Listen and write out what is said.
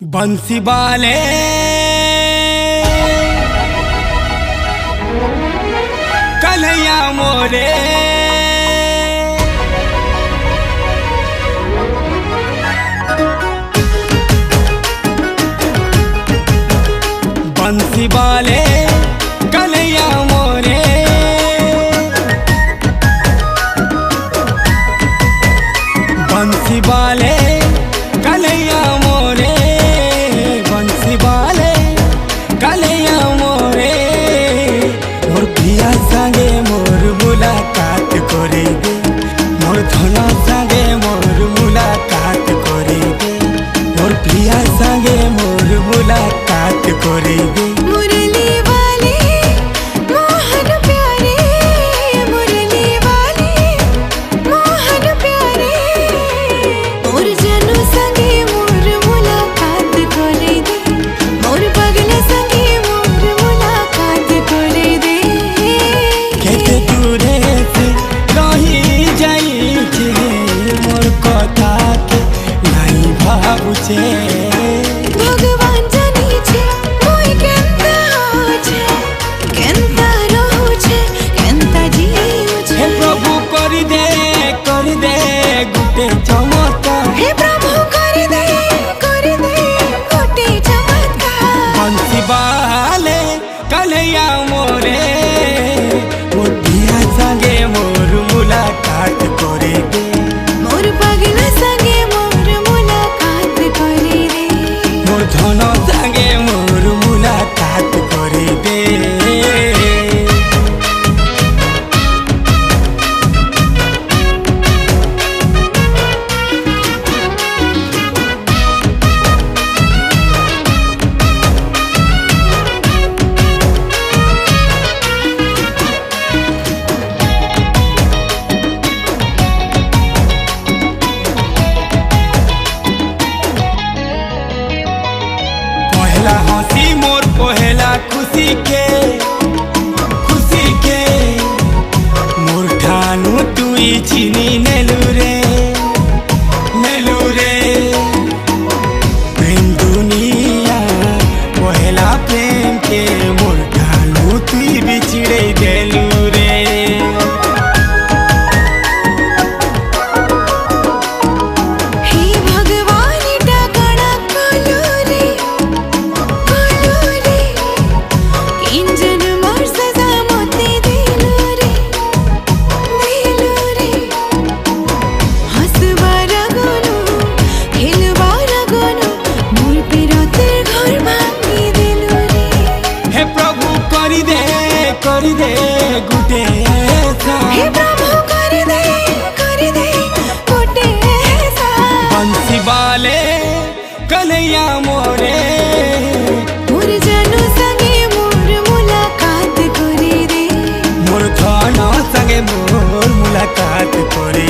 बंसी वाले कन्हैया मोरे बंसी वाले कन्हैया मोरे बंसी वाले कन्हैया मोरे बंसी वाले कन्हैया मोरे मोर प्रिया संगे मोर मुलाकात करे दे मोर धन संगे मोर मुलाकात करे दे मोर प्रिया संगे मोर मुलाकात करे दे मुरली वाले मोहन प्यारे मुरली वाले मोहन प्यारे मोर जनू संगे मोर मुलाकात करे दे मोर पगला संगे मोर मुलाकात करे दे केते दूरे से रही जाई छे मोर कथा के नहीं भाबुछे भगवान जानी छे मोय केनता हो छे केनता रहू छे केनता जीऊ छे हे प्रभु कर दे गुटे चमत्कार हे प्रभु कर दे गोटे चमत्कार बंसी वाले कन्हैया मोरे मोर प्रिया संगे मोर मुलाकात करे दे मोर पगला संगे मोर मुलाकात करे दे मोर धन संगे मोर मुलाकात करे दे पहला हंसी मोर पहला खुशी के मोर ठानु तुई चिनी नेलु रे प्रेम दुनिया पहला प्रेम के मोर ठानु तुई बिछड़े देलु रे हे भगवान टाकड़ा कोलू रे इंजन मोर सजा मोते दिलू रे हंसबारा गोनू खेलबारा गोनू मोर पिरतेर घर भांगी दिलू रे हे प्रभु कर दे गुटे हे प्रभु कर दे गोटे ऐसा बंसी वाले कन्हैया मोरे मोर जनू संगे मोर मुलाकात करे दे मोर धन संगे मोर मुलाकात करे